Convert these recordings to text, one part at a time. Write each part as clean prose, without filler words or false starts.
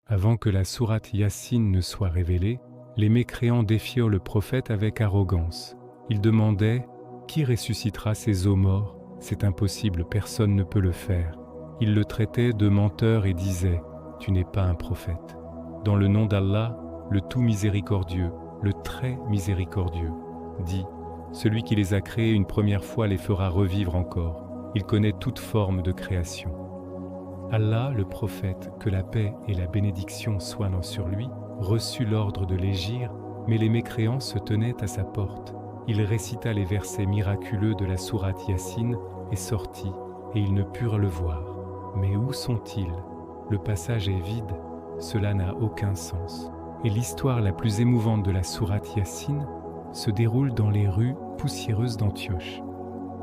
Avant que la sourate Yassine ne soit révélée, les mécréants défiaient le prophète avec arrogance. Ils demandaient « Qui ressuscitera ces os morts ? C'est impossible, personne ne peut le faire. » Ils le traitaient de menteur et disaient « Tu n'es pas un prophète. » Dans le nom d'Allah, le tout miséricordieux, le très miséricordieux, dit « Celui qui les a créés une première fois les fera revivre encore. Il connaît toute forme de création. » Allah, le prophète, que la paix et la bénédiction soient sur lui, reçut l'ordre de l'égir, mais les mécréants se tenaient à sa porte. Il récita les versets miraculeux de la sourate Yassine et sortit, et ils ne purent le voir. Mais où sont-ils? Le passage est vide, cela n'a aucun sens. Et l'histoire la plus émouvante de la sourate Yassine se déroule dans les rues poussiéreuses d'Antioche.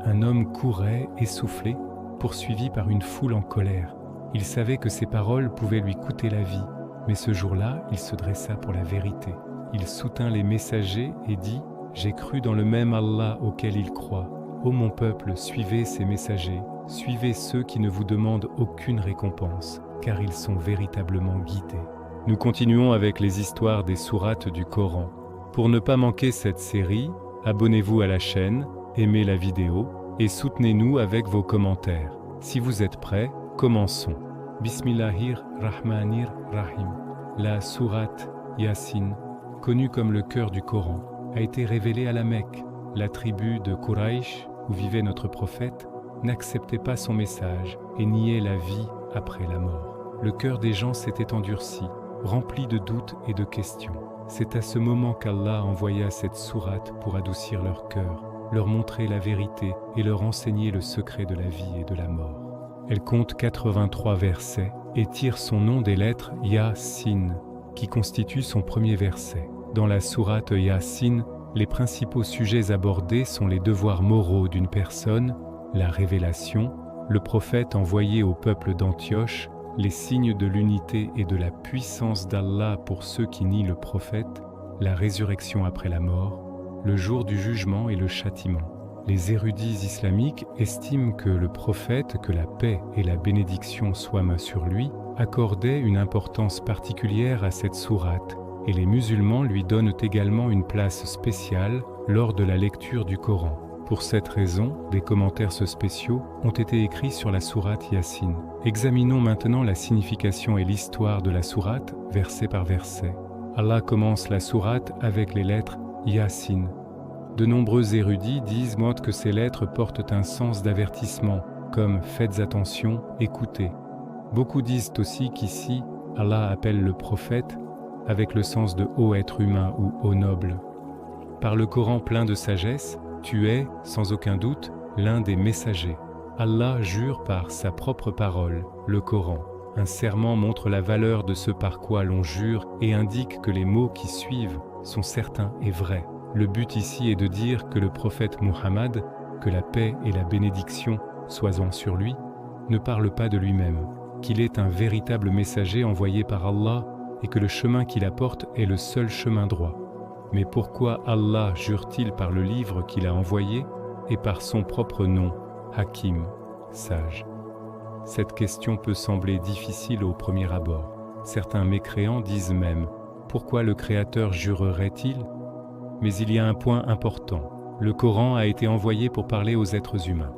Un homme courait, essoufflé, poursuivi par une foule en colère. Il savait que ses paroles pouvaient lui coûter la vie, mais ce jour-là, il se dressa pour la vérité. Il soutint les messagers et dit « J'ai cru dans le même Allah auquel il croit. Ô mon peuple, suivez ces messagers, suivez ceux qui ne vous demandent aucune récompense, car ils sont véritablement guidés. » Nous continuons avec les histoires des sourates du Coran. Pour ne pas manquer cette série, abonnez-vous à la chaîne, aimez la vidéo et soutenez-nous avec vos commentaires. Si vous êtes prêts, commençons. Bismillahir-Rahmanir-Rahim. La sourate Yassine, connue comme le cœur du Coran, a été révélée à la Mecque. La tribu de Quraïsh, où vivait notre prophète, n'acceptait pas son message et niait la vie après la mort. Le cœur des gens s'était endurci, rempli de doutes et de questions. C'est à ce moment qu'Allah envoya cette sourate pour adoucir leur cœur, leur montrer la vérité et leur enseigner le secret de la vie et de la mort. Elle compte 83 versets et tire son nom des lettres Yassine, qui constitue son premier verset. Dans la sourate Yassine, les principaux sujets abordés sont les devoirs moraux d'une personne, la révélation, le prophète envoyé au peuple d'Antioche, les signes de l'unité et de la puissance d'Allah pour ceux qui nient le prophète, la résurrection après la mort, le jour du jugement et le châtiment. Les érudits islamiques estiment que le prophète, que la paix et la bénédiction soient sur lui, accordait une importance particulière à cette sourate, et les musulmans lui donnent également une place spéciale lors de la lecture du Coran. Pour cette raison, des commentaires spéciaux ont été écrits sur la sourate Yassine. Examinons maintenant la signification et l'histoire de la sourate, verset par verset. Allah commence la sourate avec les lettres Yassine. De nombreux érudits disent que ces lettres portent un sens d'avertissement, comme « faites attention, écoutez ». Beaucoup disent aussi qu'ici, Allah appelle le prophète avec le sens de « haut être humain » ou « haut noble ». Par le Coran plein de sagesse, tu es, sans aucun doute, l'un des messagers. Allah jure par sa propre parole, le Coran. Un serment montre la valeur de ce par quoi l'on jure et indique que les mots qui suivent sont certains et vrais. Le but ici est de dire que le prophète Muhammad, que la paix et la bénédiction soient sur lui, ne parle pas de lui-même, qu'il est un véritable messager envoyé par Allah et que le chemin qu'il apporte est le seul chemin droit. Mais pourquoi Allah jure-t-il par le livre qu'il a envoyé et par son propre nom, Hakim, sage? Cette question peut sembler difficile au premier abord. Certains mécréants disent même « Pourquoi le Créateur jurerait-il » Mais il y a un point important. Le Coran a été envoyé pour parler aux êtres humains.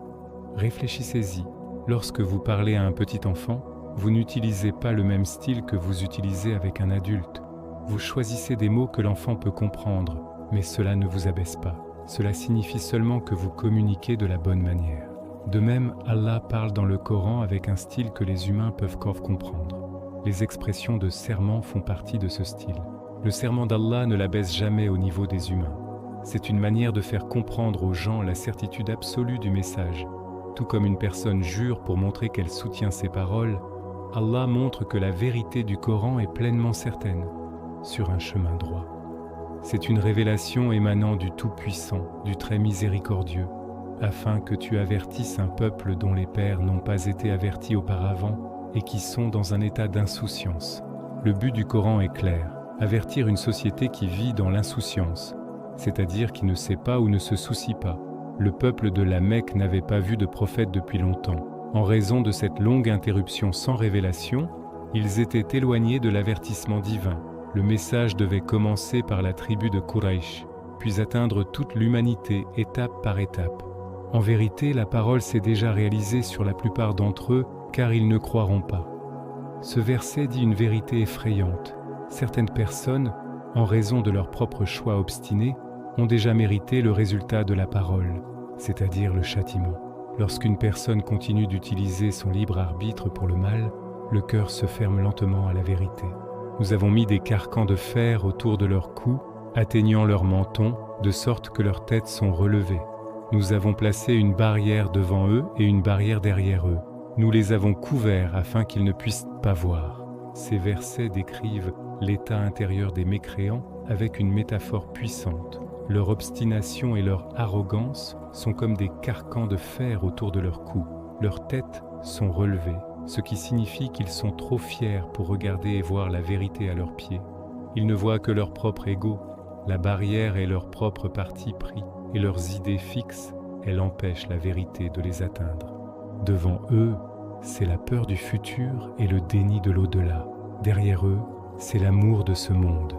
Réfléchissez-y. Lorsque vous parlez à un petit enfant, vous n'utilisez pas le même style que vous utilisez avec un adulte. Vous choisissez des mots que l'enfant peut comprendre, mais cela ne vous abaisse pas. Cela signifie seulement que vous communiquez de la bonne manière. De même, Allah parle dans le Coran avec un style que les humains peuvent comprendre. Les expressions de serment font partie de ce style. Le serment d'Allah ne l'abaisse jamais au niveau des humains. C'est une manière de faire comprendre aux gens la certitude absolue du message. Tout comme une personne jure pour montrer qu'elle soutient ses paroles, Allah montre que la vérité du Coran est pleinement certaine, sur un chemin droit. C'est une révélation émanant du Tout-Puissant, du Très Miséricordieux, afin que tu avertisses un peuple dont les pères n'ont pas été avertis auparavant et qui sont dans un état d'insouciance. Le but du Coran est clair. Avertir une société qui vit dans l'insouciance, c'est-à-dire qui ne sait pas ou ne se soucie pas. Le peuple de la Mecque n'avait pas vu de prophète depuis longtemps. En raison de cette longue interruption sans révélation, Ils étaient éloignés de l'avertissement divin. Le message devait commencer par la tribu de Quraysh, puis atteindre toute l'humanité étape par étape. En vérité, la parole s'est déjà réalisée sur la plupart d'entre eux, car ils ne croiront pas. Ce verset dit une vérité effrayante. Certaines personnes, en raison de leur propre choix obstiné, ont déjà mérité le résultat de la parole, c'est-à-dire le châtiment. Lorsqu'une personne continue d'utiliser son libre arbitre pour le mal, le cœur se ferme lentement à la vérité. Nous avons mis des carcans de fer autour de leur cou, atteignant leur menton, de sorte que leurs têtes sont relevées. Nous avons placé une barrière devant eux et une barrière derrière eux. Nous les avons couverts afin qu'ils ne puissent pas voir. Ces versets décrivent l'état intérieur des mécréants avec une métaphore puissante. Leur obstination et leur arrogance sont comme des carcans de fer autour de leur cou. Leurs têtes sont relevées, ce qui signifie qu'ils sont trop fiers pour regarder et voir la vérité à leurs pieds. Ils ne voient que leur propre ego. La barrière est leur propre parti pris, et leurs idées fixes, elles empêchent la vérité de les atteindre. Devant eux, c'est la peur du futur et le déni de l'au-delà. Derrière eux, c'est l'amour de ce monde.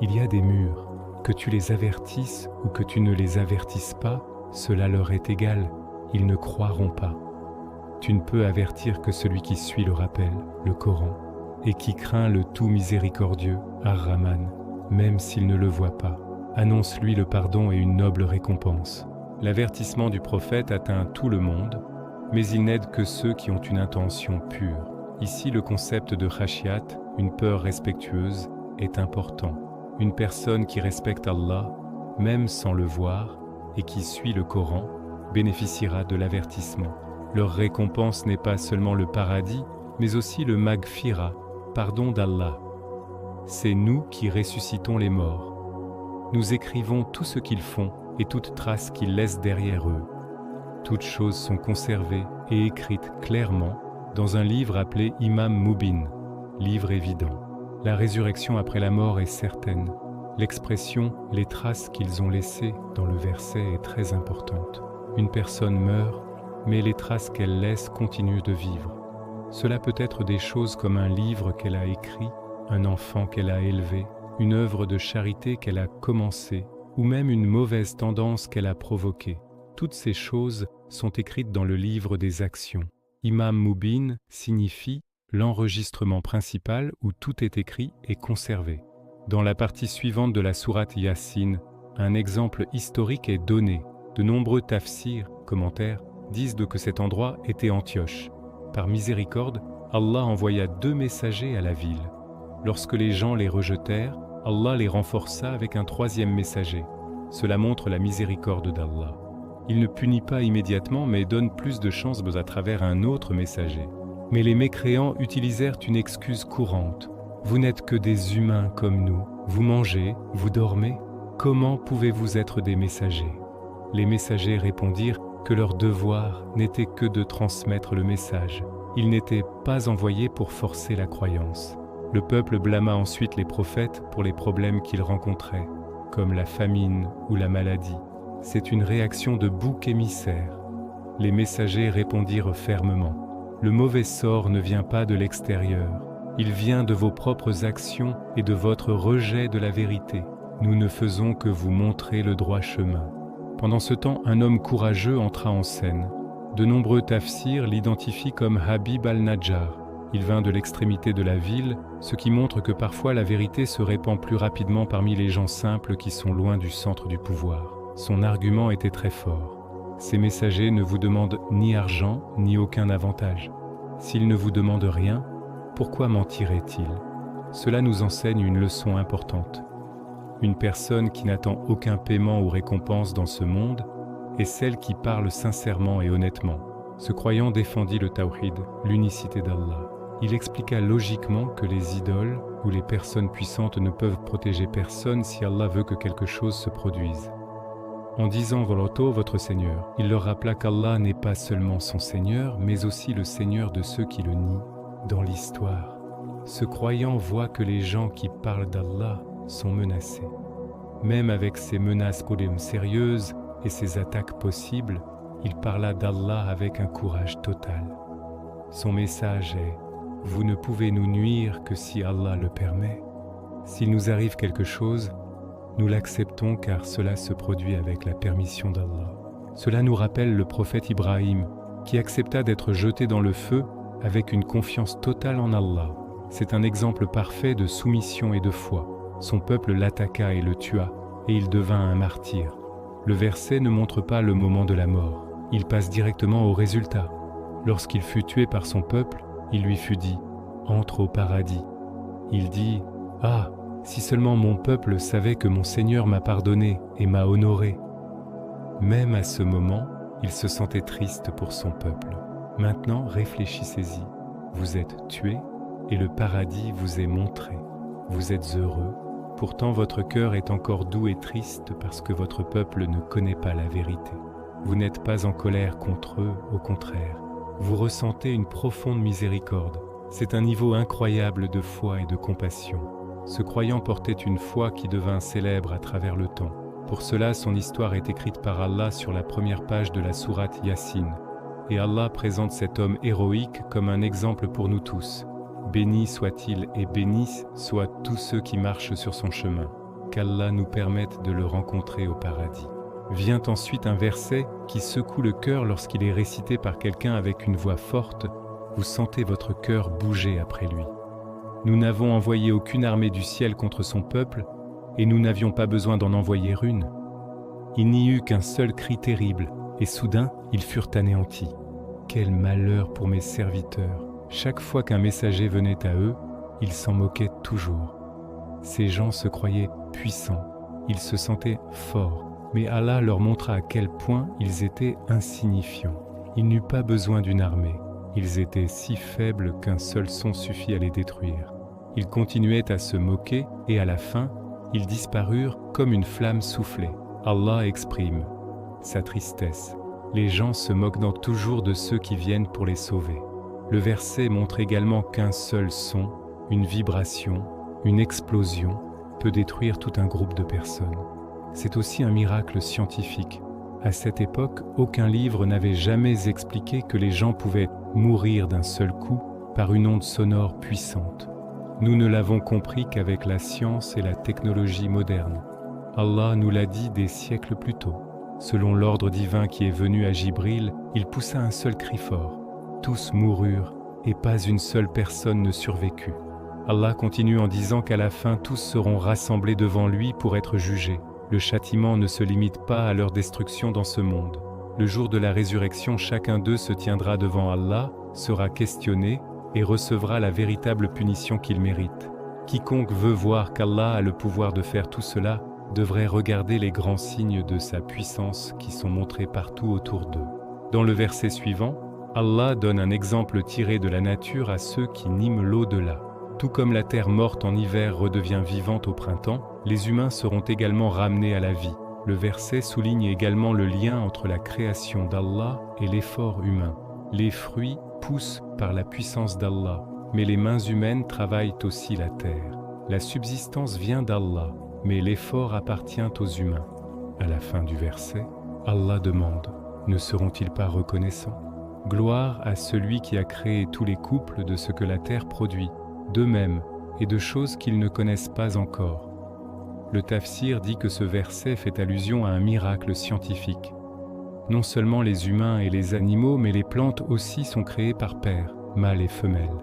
Il y a des murs. Que tu les avertisses ou que tu ne les avertisses pas, cela leur est égal. Ils ne croiront pas. Tu ne peux avertir que celui qui suit le rappel, le Coran, et qui craint le tout miséricordieux, Ar-Rahman, même s'il ne le voit pas. Annonce-lui le pardon et une noble récompense. L'avertissement du prophète atteint tout le monde, mais il n'aide que ceux qui ont une intention pure. Ici, le concept de khashiyat, une peur respectueuse, est important. Une personne qui respecte Allah, même sans le voir, et qui suit le Coran, bénéficiera de l'avertissement. Leur récompense n'est pas seulement le paradis, mais aussi le maghfira, pardon d'Allah. C'est nous qui ressuscitons les morts. Nous écrivons tout ce qu'ils font et toute trace qu'ils laissent derrière eux. Toutes choses sont conservées et écrites clairement dans un livre appelé Imam Mubin, livre évident. La résurrection après la mort est certaine. L'expression « les traces qu'ils ont laissées » dans le verset est très importante. Une personne meurt, mais les traces qu'elle laisse continuent de vivre. Cela peut être des choses comme un livre qu'elle a écrit, un enfant qu'elle a élevé, une œuvre de charité qu'elle a commencée, ou même une mauvaise tendance qu'elle a provoquée. Toutes ces choses sont écrites dans le livre des actions. Imam Mubin signifie l'enregistrement principal où tout est écrit et conservé. Dans la partie suivante de la sourate Yassine, un exemple historique est donné. De nombreux tafsirs, commentaires, disent que cet endroit était Antioche. Par miséricorde, Allah envoya 2 messagers à la ville. Lorsque les gens les rejetèrent, Allah les renforça avec un 3e messager. Cela montre la miséricorde d'Allah. Il ne punit pas immédiatement, mais donne plus de chances à travers un autre messager. Mais les mécréants utilisèrent une excuse courante. Vous n'êtes que des humains comme nous. Vous mangez, vous dormez. Comment pouvez-vous être des messagers? Les messagers répondirent que leur devoir n'était que de transmettre le message. Ils n'étaient pas envoyés pour forcer la croyance. Le peuple blâma ensuite les prophètes pour les problèmes qu'ils rencontraient, comme la famine ou la maladie. C'est une réaction de bouc émissaire. Les messagers répondirent fermement. Le mauvais sort ne vient pas de l'extérieur. Il vient de vos propres actions et de votre rejet de la vérité. Nous ne faisons que vous montrer le droit chemin. Pendant ce temps, un homme courageux entra en scène. De nombreux tafsirs l'identifient comme Habib al-Najjar. Il vint de l'extrémité de la ville, ce qui montre que parfois la vérité se répand plus rapidement parmi les gens simples qui sont loin du centre du pouvoir. Son argument était très fort. Ces messagers ne vous demandent ni argent, ni aucun avantage. S'ils ne vous demandent rien, pourquoi mentiraient-ils? Cela nous enseigne une leçon importante. Une personne qui n'attend aucun paiement ou récompense dans ce monde est celle qui parle sincèrement et honnêtement. Ce croyant défendit le tawhid, l'unicité d'Allah. Il expliqua logiquement que les idoles ou les personnes puissantes ne peuvent protéger personne si Allah veut que quelque chose se produise. En disant « Voloto, votre Seigneur », il leur rappela qu'Allah n'est pas seulement son Seigneur, mais aussi le Seigneur de ceux qui le nient. Dans l'histoire, ce croyant voit que les gens qui parlent d'Allah sont menacés. Même avec ces menaces sérieuses et ces attaques possibles, il parla d'Allah avec un courage total. Son message est vous ne pouvez nous nuire que si Allah le permet. S'il nous arrive quelque chose, nous l'acceptons car cela se produit avec la permission d'Allah. Cela nous rappelle le prophète Ibrahim, qui accepta d'être jeté dans le feu avec une confiance totale en Allah. C'est un exemple parfait de soumission et de foi. Son peuple l'attaqua et le tua, et il devint un martyr. Le verset ne montre pas le moment de la mort. Il passe directement au résultat. Lorsqu'il fut tué par son peuple, il lui fut dit « Entre au paradis ». Il dit « Ah, si seulement mon peuple savait que mon Seigneur m'a pardonné et m'a honoré ». Même à ce moment, il se sentait triste pour son peuple. Maintenant, réfléchissez-y. Vous êtes tué et le paradis vous est montré. Vous êtes heureux. Pourtant, votre cœur est encore doux et triste parce que votre peuple ne connaît pas la vérité. Vous n'êtes pas en colère contre eux, au contraire. Vous ressentez une profonde miséricorde. C'est un niveau incroyable de foi et de compassion. Ce croyant portait une foi qui devint célèbre à travers le temps. Pour cela, son histoire est écrite par Allah sur la première page de la sourate Yassine. Et Allah présente cet homme héroïque comme un exemple pour nous tous. Béni soit-il et bénissent soient tous ceux qui marchent sur son chemin. Qu'Allah nous permette de le rencontrer au paradis. Vient ensuite un verset qui secoue le cœur lorsqu'il est récité par quelqu'un avec une voix forte. Vous sentez votre cœur bouger après lui. Nous n'avons envoyé aucune armée du ciel contre son peuple, et nous n'avions pas besoin d'en envoyer une. Il n'y eut qu'un seul cri terrible, et soudain, ils furent anéantis. Quel malheur pour mes serviteurs! Chaque fois qu'un messager venait à eux, ils s'en moquaient toujours. Ces gens se croyaient puissants, ils se sentaient forts, mais Allah leur montra à quel point ils étaient insignifiants. Il n'eut pas besoin d'une armée, ils étaient si faibles qu'un seul son suffit à les détruire. Ils continuaient à se moquer et à la fin, ils disparurent comme une flamme soufflée. Allah exprime sa tristesse. Les gens se moquent donc toujours de ceux qui viennent pour les sauver. Le verset montre également qu'un seul son, une vibration, une explosion peut détruire tout un groupe de personnes. C'est aussi un miracle scientifique. À cette époque, aucun livre n'avait jamais expliqué que les gens pouvaient mourir d'un seul coup par une onde sonore puissante. Nous ne l'avons compris qu'avec la science et la technologie moderne. Allah nous l'a dit des siècles plus tôt. Selon l'ordre divin qui est venu à Jibril, il poussa un seul cri fort. Tous moururent et pas une seule personne ne survécut. Allah continue en disant qu'à la fin tous seront rassemblés devant lui pour être jugés. Le châtiment ne se limite pas à leur destruction dans ce monde. Le jour de la résurrection, chacun d'eux se tiendra devant Allah, sera questionné et recevra la véritable punition qu'il mérite. Quiconque veut voir qu'Allah a le pouvoir de faire tout cela devrait regarder les grands signes de sa puissance qui sont montrés partout autour d'eux. Dans le verset suivant, Allah donne un exemple tiré de la nature à ceux qui nîment l'au-delà. Tout comme la terre morte en hiver redevient vivante au printemps, les humains seront également ramenés à la vie. Le verset souligne également le lien entre la création d'Allah et l'effort humain. Les fruits poussent par la puissance d'Allah, mais les mains humaines travaillent aussi la terre. La subsistance vient d'Allah, mais l'effort appartient aux humains. À la fin du verset, Allah demande « Ne seront-ils pas reconnaissants ?» Gloire à celui qui a créé tous les couples de ce que la terre produit, d'eux-mêmes et de choses qu'ils ne connaissent pas encore. Le tafsir dit que ce verset fait allusion à un miracle scientifique. Non seulement les humains et les animaux, mais les plantes aussi sont créées par paires, mâles et femelles.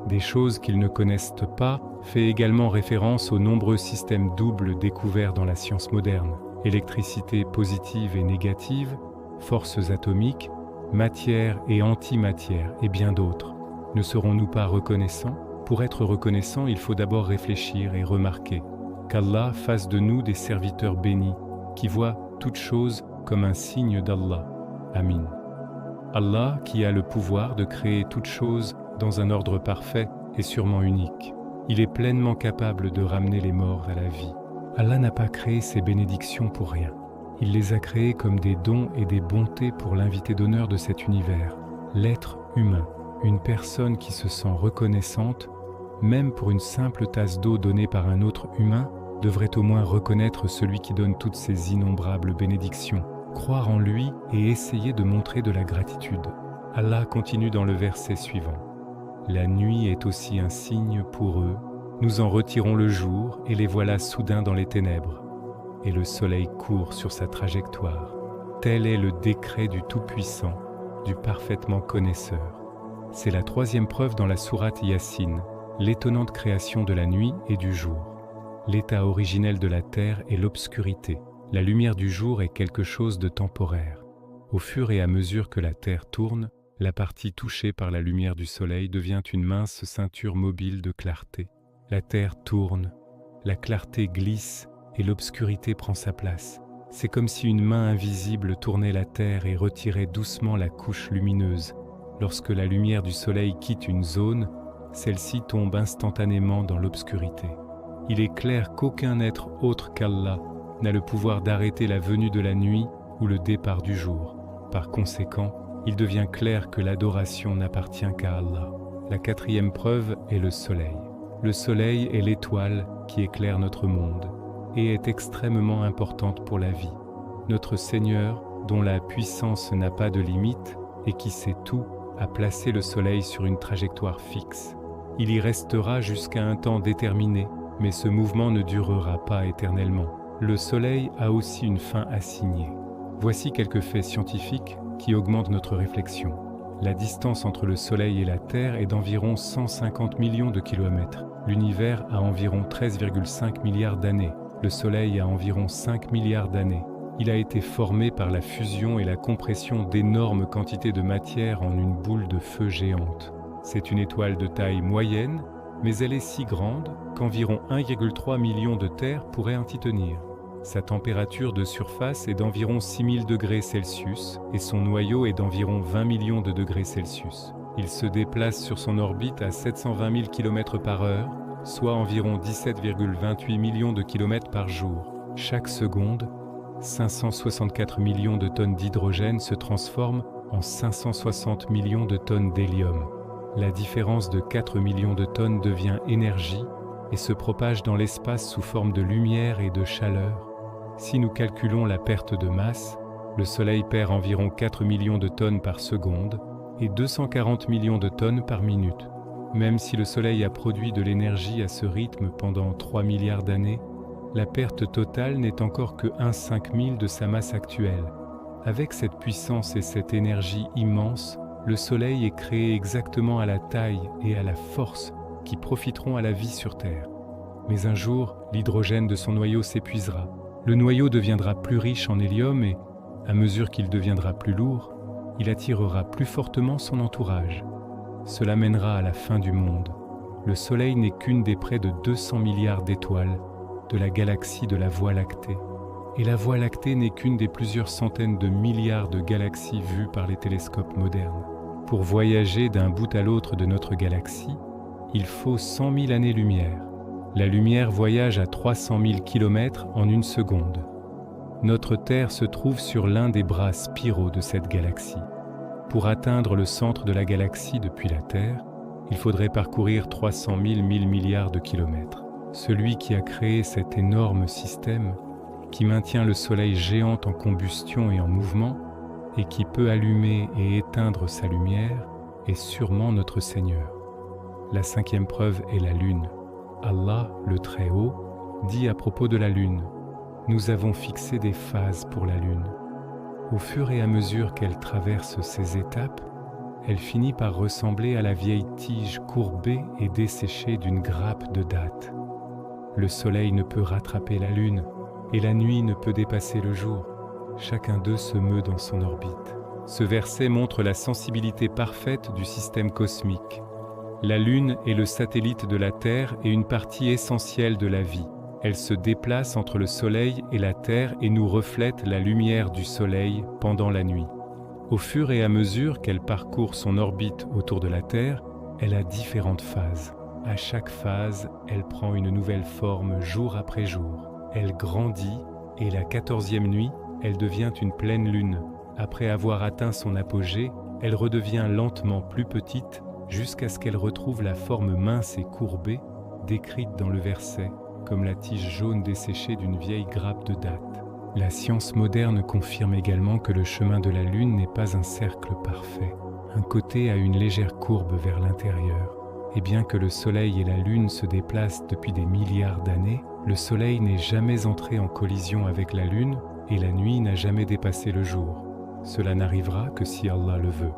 Des choses qu'ils ne connaissent pas fait également référence aux nombreux systèmes doubles découverts dans la science moderne. Électricité positive et négative, forces atomiques, matière et antimatière et bien d'autres. Ne serons-nous pas reconnaissants? Pour être reconnaissants, il faut d'abord réfléchir et remarquer qu'Allah fasse de nous des serviteurs bénis qui voient toutes choses comme un signe d'Allah. Amin. Allah, qui a le pouvoir de créer toutes choses dans un ordre parfait, est sûrement unique. Il est pleinement capable de ramener les morts à la vie. Allah n'a pas créé ces bénédictions pour rien. Il les a créées comme des dons et des bontés pour l'invité d'honneur de cet univers, l'être humain, une personne qui se sent reconnaissante, même pour une simple tasse d'eau donnée par un autre humain, devrait au moins reconnaître celui qui donne toutes ces innombrables bénédictions, croire en lui et essayer de montrer de la gratitude. Allah continue dans le verset suivant. La nuit est aussi un signe pour eux. Nous en retirons le jour et les voilà soudain dans les ténèbres. Et le soleil court sur sa trajectoire. Tel est le décret du Tout-Puissant, du parfaitement connaisseur. C'est la troisième preuve dans la sourate Yassine, l'étonnante création de la nuit et du jour. L'état originel de la terre est l'obscurité. La lumière du jour est quelque chose de temporaire. Au fur et à mesure que la terre tourne, la partie touchée par la lumière du soleil devient une mince ceinture mobile de clarté. La terre tourne, la clarté glisse et l'obscurité prend sa place. C'est comme si une main invisible tournait la terre et retirait doucement la couche lumineuse. Lorsque la lumière du soleil quitte une zone, celle-ci tombe instantanément dans l'obscurité. Il est clair qu'aucun être autre qu'Allah n'a le pouvoir d'arrêter la venue de la nuit ou le départ du jour. Par conséquent, il devient clair que l'adoration n'appartient qu'à Allah. La quatrième preuve est le soleil. Le soleil est l'étoile qui éclaire notre monde et est extrêmement importante pour la vie. Notre Seigneur, dont la puissance n'a pas de limite et qui sait tout, a placé le soleil sur une trajectoire fixe. Il y restera jusqu'à un temps déterminé, mais ce mouvement ne durera pas éternellement. Le soleil a aussi une fin assignée. Voici quelques faits scientifiques qui augmentent notre réflexion. La distance entre le soleil et la Terre est d'environ 150 millions de kilomètres. L'univers a environ 13,5 milliards d'années. Le soleil a environ 5 milliards d'années. Il a été formé par la fusion et la compression d'énormes quantités de matière en une boule de feu géante. C'est une étoile de taille moyenne, mais elle est si grande qu'environ 1,3 million de terres pourraient en y tenir. Sa température de surface est d'environ 6000 degrés Celsius et son noyau est d'environ 20 millions de degrés Celsius. Il se déplace sur son orbite à 720 000 km/h, soit environ 17,28 millions de kilomètres par jour. Chaque seconde, 564 millions de tonnes d'hydrogène se transforment en 560 millions de tonnes d'hélium. La différence de 4 millions de tonnes devient énergie et se propage dans l'espace sous forme de lumière et de chaleur. Si nous calculons la perte de masse, le Soleil perd environ 4 millions de tonnes par seconde et 240 millions de tonnes par minute. Même si le Soleil a produit de l'énergie à ce rythme pendant 3 milliards d'années, la perte totale n'est encore que 1/5000 de sa masse actuelle. Avec cette puissance et cette énergie immense, le Soleil est créé exactement à la taille et à la force qui profiteront à la vie sur Terre. Mais un jour, l'hydrogène de son noyau s'épuisera. Le noyau deviendra plus riche en hélium et, à mesure qu'il deviendra plus lourd, il attirera plus fortement son entourage. Cela mènera à la fin du monde. Le Soleil n'est qu'une des près de 200 milliards d'étoiles de la galaxie de la Voie lactée. Et la Voie lactée n'est qu'une des plusieurs centaines de milliards de galaxies vues par les télescopes modernes. Pour voyager d'un bout à l'autre de notre galaxie, il faut 100 000 années-lumière. La lumière voyage à 300 000 km en une seconde. Notre Terre se trouve sur l'un des bras spiraux de cette galaxie. Pour atteindre le centre de la galaxie depuis la Terre, il faudrait parcourir 300 000 milliards de kilomètres. Celui qui a créé cet énorme système, qui maintient le Soleil géant en combustion et en mouvement, et qui peut allumer et éteindre sa lumière, est sûrement notre Seigneur. La cinquième preuve est la Lune. Allah, le Très-Haut, dit à propos de la Lune: « Nous avons fixé des phases pour la Lune. Au fur et à mesure qu'elle traverse ces étapes, elle finit par ressembler à la vieille tige courbée et desséchée d'une grappe de dattes. Le Soleil ne peut rattraper la Lune, et la nuit ne peut dépasser le jour. Chacun d'eux se meut dans son orbite. » Ce verset montre la sensibilité parfaite du système cosmique. La Lune est le satellite de la Terre et une partie essentielle de la vie. Elle se déplace entre le Soleil et la Terre et nous reflète la lumière du Soleil pendant la nuit. Au fur et à mesure qu'elle parcourt son orbite autour de la Terre, elle a différentes phases. À chaque phase, elle prend une nouvelle forme jour après jour. Elle grandit et la 14e nuit, elle devient une pleine lune. Après avoir atteint son apogée, elle redevient lentement plus petite jusqu'à ce qu'elle retrouve la forme mince et courbée décrite dans le verset, comme la tige jaune desséchée d'une vieille grappe de dattes. La science moderne confirme également que le chemin de la Lune n'est pas un cercle parfait. Un côté a une légère courbe vers l'intérieur. Et bien que le Soleil et la Lune se déplacent depuis des milliards d'années, le Soleil n'est jamais entré en collision avec la Lune et la nuit n'a jamais dépassé le jour. Cela n'arrivera que si Allah le veut.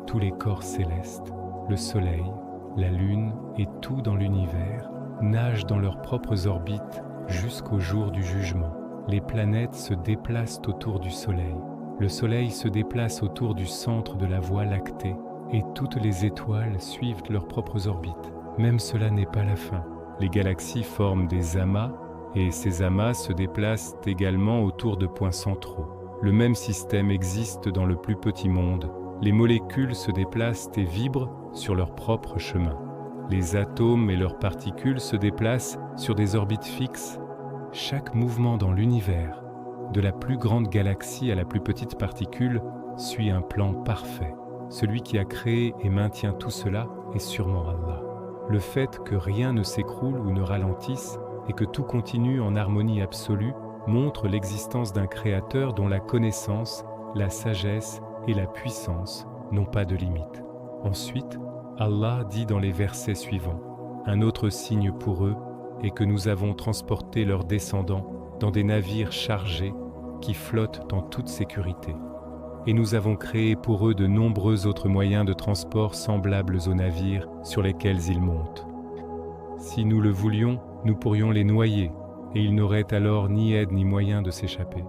Tous les corps célestes, le Soleil, la Lune et tout dans l'univers nagent dans leurs propres orbites jusqu'au jour du jugement. Les planètes se déplacent autour du Soleil. Le Soleil se déplace autour du centre de la Voie lactée et toutes les étoiles suivent leurs propres orbites. Même cela n'est pas la fin. Les galaxies forment des amas et ces amas se déplacent également autour de points centraux. Le même système existe dans le plus petit monde. Les molécules se déplacent et vibrent sur leur propre chemin. Les atomes et leurs particules se déplacent sur des orbites fixes. Chaque mouvement dans l'univers, de la plus grande galaxie à la plus petite particule, suit un plan parfait. Celui qui a créé et maintient tout cela est sûrement Allah. Le fait que rien ne s'écroule ou ne ralentisse et que tout continue en harmonie absolue montre l'existence d'un créateur dont la connaissance, la sagesse et la puissance n'ont pas de limite. Ensuite, Allah dit dans les versets suivants, « Un autre signe pour eux est que nous avons transporté leurs descendants dans des navires chargés qui flottent dans toute sécurité. Et nous avons créé pour eux de nombreux autres moyens de transport semblables aux navires sur lesquels ils montent. Si nous le voulions, nous pourrions les noyer, et ils n'auraient alors ni aide ni moyen de s'échapper.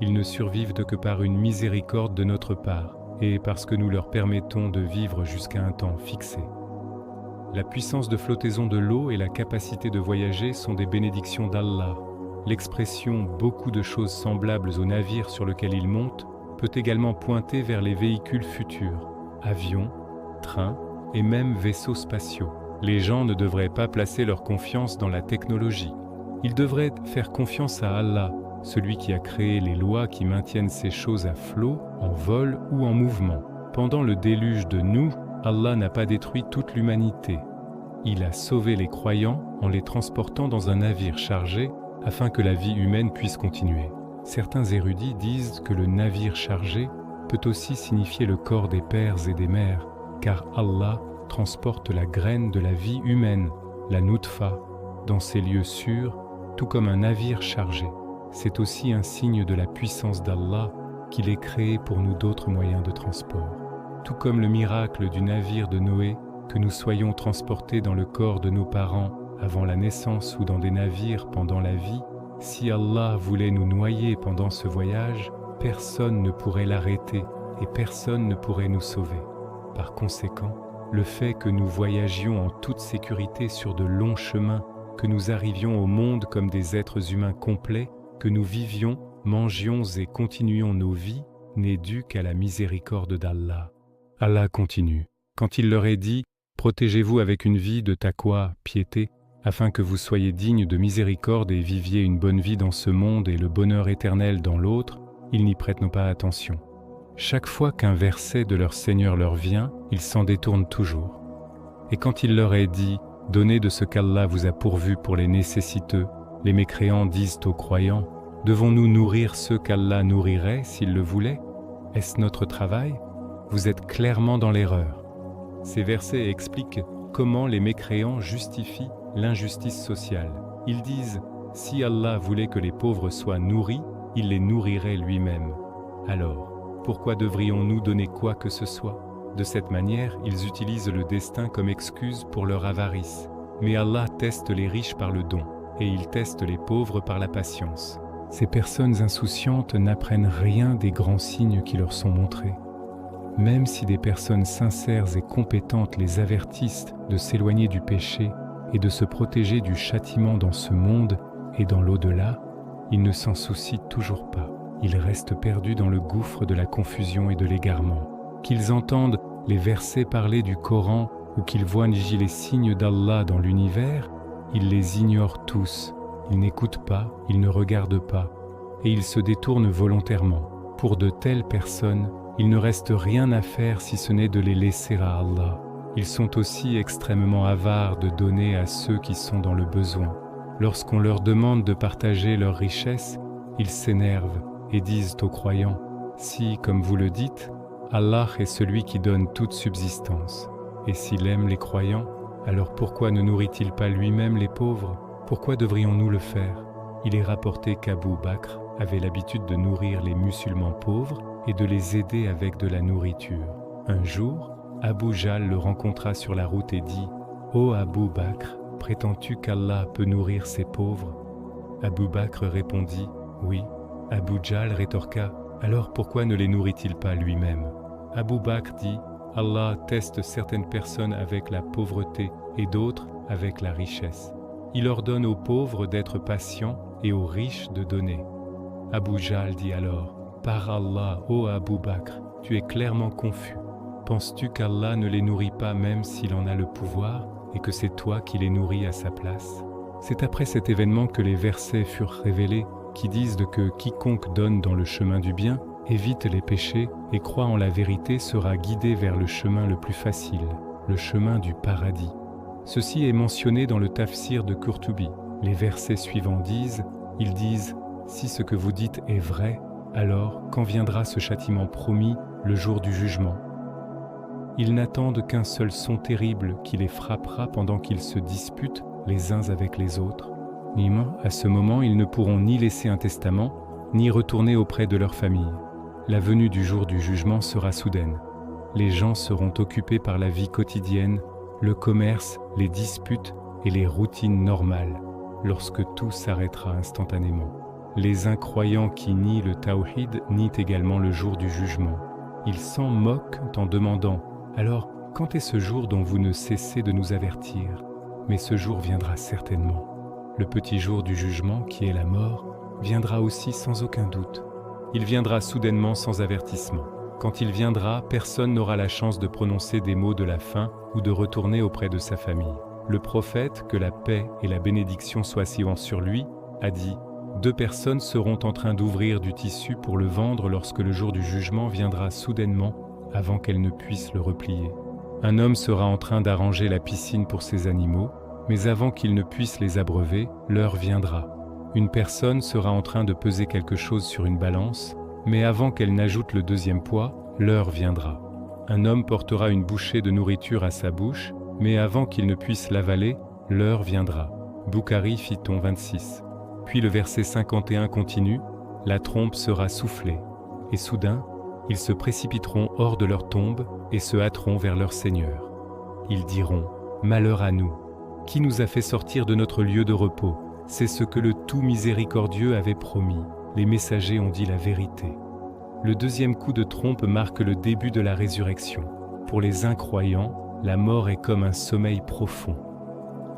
Ils ne survivent que par une miséricorde de notre part, et parce que nous leur permettons de vivre jusqu'à un temps fixé. La puissance de flottaison de l'eau et la capacité de voyager sont des bénédictions d'Allah. L'expression « beaucoup de choses semblables aux navires sur lesquels ils montent » peut également pointer vers les véhicules futurs, avions, trains et même vaisseaux spatiaux. Les gens ne devraient pas placer leur confiance dans la technologie. Ils devraient faire confiance à Allah, celui qui a créé les lois qui maintiennent ces choses à flot, en vol ou en mouvement. Pendant le déluge de Nuh, Allah n'a pas détruit toute l'humanité. Il a sauvé les croyants en les transportant dans un navire chargé afin que la vie humaine puisse continuer. Certains érudits disent que le navire chargé peut aussi signifier le corps des pères et des mères, car Allah transporte la graine de la vie humaine, la nutfa, dans ces lieux sûrs, tout comme un navire chargé. C'est aussi un signe de la puissance d'Allah qu'il ait créé pour nous d'autres moyens de transport. Tout comme le miracle du navire de Noé, que nous soyons transportés dans le corps de nos parents avant la naissance ou dans des navires pendant la vie, si Allah voulait nous noyer pendant ce voyage, personne ne pourrait l'arrêter et personne ne pourrait nous sauver. Par conséquent, le fait que nous voyagions en toute sécurité sur de longs chemins, que nous arrivions au monde comme des êtres humains complets, que nous vivions, mangions et continuions nos vies, n'est dû qu'à la miséricorde d'Allah. Allah continue. Quand il leur est dit « Protégez-vous avec une vie de taqwa, piété, afin que vous soyez dignes de miséricorde et viviez une bonne vie dans ce monde et le bonheur éternel dans l'autre », ils n'y prêtent pas attention. Chaque fois qu'un verset de leur Seigneur leur vient, ils s'en détournent toujours. Et quand il leur est dit « Donnez de ce qu'Allah vous a pourvu pour les nécessiteux », les mécréants disent aux croyants « Devons-nous nourrir ceux qu'Allah nourrirait s'il le voulait? Est-ce notre travail? Vous êtes clairement dans l'erreur. » Ces versets expliquent comment les mécréants justifient l'injustice sociale. Ils disent « Si Allah voulait que les pauvres soient nourris, il les nourrirait lui-même. Alors, pourquoi devrions-nous donner quoi que ce soit ?» De cette manière, ils utilisent le destin comme excuse pour leur avarice. Mais Allah teste les riches par le don, et il teste les pauvres par la patience. Ces personnes insouciantes n'apprennent rien des grands signes qui leur sont montrés. Même si des personnes sincères et compétentes les avertissent de s'éloigner du péché et de se protéger du châtiment dans ce monde et dans l'au-delà, ils ne s'en soucient toujours pas. Ils restent perdus dans le gouffre de la confusion et de l'égarement. Qu'ils entendent les versets parler du Coran ou qu'ils voient les signes d'Allah dans l'univers, ils les ignorent tous. Ils n'écoutent pas, ils ne regardent pas, et ils se détournent volontairement. Pour de telles personnes, il ne reste rien à faire si ce n'est de les laisser à Allah. Ils sont aussi extrêmement avares de donner à ceux qui sont dans le besoin. Lorsqu'on leur demande de partager leurs richesses, ils s'énervent et disent aux croyants « Si, comme vous le dites, Allah est celui qui donne toute subsistance, et s'il aime les croyants, Alors pourquoi ne nourrit-il pas lui-même les pauvres? Pourquoi devrions-nous le faire? Il est rapporté qu'Abou Bakr avait l'habitude de nourrir les musulmans pauvres et de les aider avec de la nourriture. Un jour, Abu Jahl le rencontra sur la route et dit « Ô Abou Bakr, prétends-tu qu'Allah peut nourrir ses pauvres ?» Abou Bakr répondit « Oui ». Abu Jahl rétorqua « Alors pourquoi ne les nourrit-il pas lui-même » Abou Bakr dit « Allah teste certaines personnes avec la pauvreté et d'autres avec la richesse. Il ordonne aux pauvres d'être patients et aux riches de donner. » Abu Jahl dit alors « Par Allah, ô Abou Bakr, tu es clairement confus. Penses-tu qu'Allah ne les nourrit pas même s'il en a le pouvoir et que c'est toi qui les nourris à sa place ?» C'est après cet événement que les versets furent révélés qui disent que quiconque donne dans le chemin du bien, évite les péchés et croit en la vérité sera guidé vers le chemin le plus facile, le chemin du paradis. Ceci est mentionné dans le tafsir de Qurtubi. Les versets suivants ils disent « Si ce que vous dites est vrai, alors quand viendra ce châtiment promis, le jour du jugement ?» Ils n'attendent qu'un seul son terrible qui les frappera pendant qu'ils se disputent les uns avec les autres. À ce moment, ils ne pourront ni laisser un testament, ni retourner auprès de leur famille. La venue du jour du jugement sera soudaine. Les gens seront occupés par la vie quotidienne, le commerce, les disputes et les routines normales, lorsque tout s'arrêtera instantanément. Les incroyants qui nient le tawhid nient également le jour du jugement. Ils s'en moquent en demandant « Alors, quand est ce jour dont vous ne cessez de nous avertir ?» Mais ce jour viendra certainement. Le petit jour du jugement, qui est la mort, viendra aussi sans aucun doute. Il viendra soudainement sans avertissement. Quand il viendra, personne n'aura la chance de prononcer des mots de la fin ou de retourner auprès de sa famille. Le prophète, que la paix et la bénédiction soient sur lui, a dit « 2 personnes seront en train d'ouvrir du tissu pour le vendre lorsque le jour du jugement viendra soudainement avant qu'elles ne puissent le replier. Un homme sera en train d'arranger la piscine pour ses animaux, mais avant qu'il ne puisse les abreuver, l'heure viendra. Une personne sera en train de peser quelque chose sur une balance, mais avant qu'elle n'ajoute le 2e poids, l'heure viendra. Un homme portera une bouchée de nourriture à sa bouche, mais avant qu'il ne puisse l'avaler, l'heure viendra. Bukhari, Phyton 26. Puis le verset 51 continue, « La trompe sera soufflée, et soudain, ils se précipiteront hors de leur tombe et se hâteront vers leur Seigneur. Ils diront, « Malheur à nous ! Qui nous a fait sortir de notre lieu de repos? C'est ce que le tout miséricordieux avait promis. Les messagers ont dit la vérité. » Le 2e coup de trompe marque le début de la résurrection. Pour les incroyants, la mort est comme un sommeil profond.